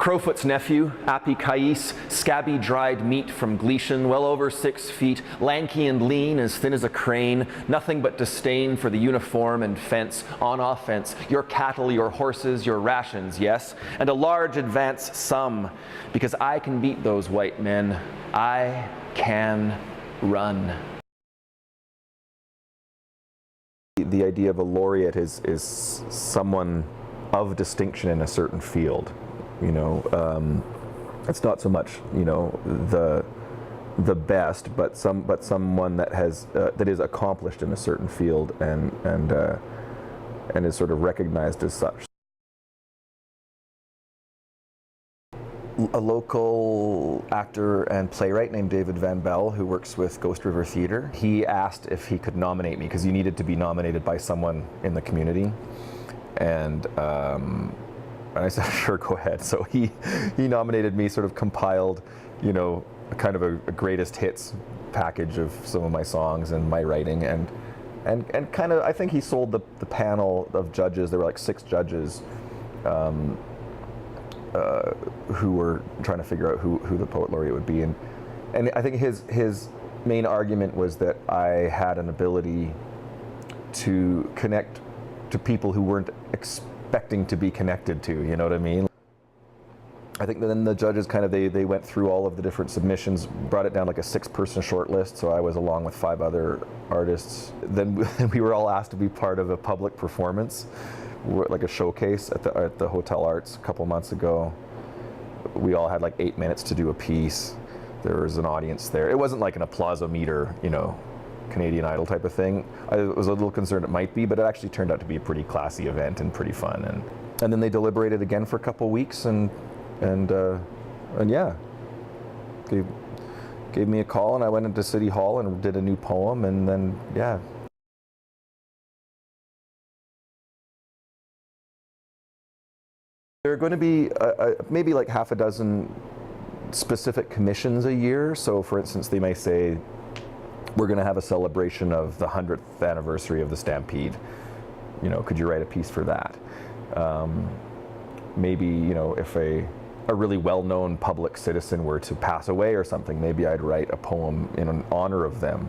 Crowfoot's nephew, Appy Cais, scabby dried meat from Gleason, well over 6 feet, lanky and lean, as thin as a crane, nothing but disdain for the uniform and fence, on offense, your cattle, your horses, your rations, yes, and a large advance sum, because I can beat those white men. I can run. The idea of a laureate is someone of distinction in a certain field. You know, it's not so much, you know, the best, but someone that has that is accomplished in a certain field and is sort of recognized as such. A local actor and playwright named David Van Bell, who works with Ghost River Theatre, he asked if he could nominate me because you needed to be nominated by someone in the community, and I said, sure, go ahead. So he nominated me, sort of compiled, you know, kind of a greatest hits package of some of my songs and my writing, and kind of, I think he sold the panel of judges. There were like 6 judges who were trying to figure out who the poet laureate would be, and I think his main argument was that I had an ability to connect to people who weren't expecting to be connected to, you know what I mean? I think then the judges kind of, they went through all of the different submissions, brought it down like a 6-person short list, so I was along with 5 other artists. Then we were all asked to be part of a public performance, like a showcase at the Hotel Arts a couple months ago. We all had like 8 minutes to do a piece. There was an audience there. It wasn't like an applause-o-meter, you know, Canadian Idol type of thing. I was a little concerned it might be, but it actually turned out to be a pretty classy event and pretty fun. And then they deliberated again for a couple weeks, and yeah, gave me a call, and I went into City Hall and did a new poem, and then yeah. There are going to be maybe like half a dozen specific commissions a year. So for instance, they may say, we're going to have a celebration of the 100th anniversary of the Stampede. You know, could you write a piece for that? Maybe, you know, if a really well-known public citizen were to pass away or something, maybe I'd write a poem in honor of them.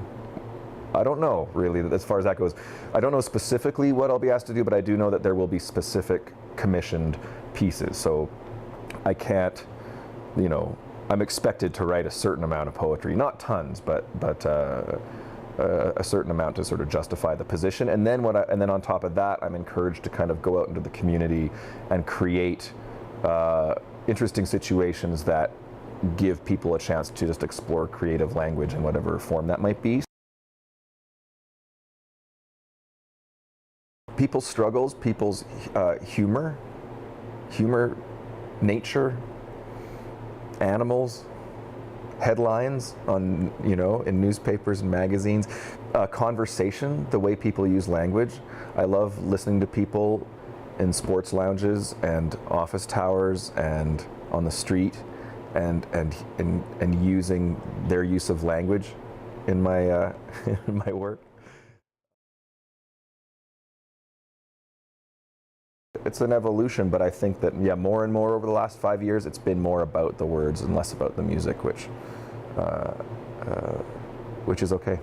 I don't know, really, as far as that goes. I don't know specifically what I'll be asked to do, but I do know that there will be specific commissioned pieces. So I can't, you know, I'm expected to write a certain amount of poetry, not tons, but a certain amount to sort of justify the position. And then on top of that, I'm encouraged to kind of go out into the community and create interesting situations that give people a chance to just explore creative language in whatever form that might be. People's struggles, people's humor, nature, animals, headlines on, you know, in newspapers and magazines, conversation, the way people use language. I love listening to people in sports lounges and office towers and on the street, and using their use of language in my in my work. It's an evolution, but I think that, yeah, more and more over the last 5 years, it's been more about the words and less about the music, which is okay.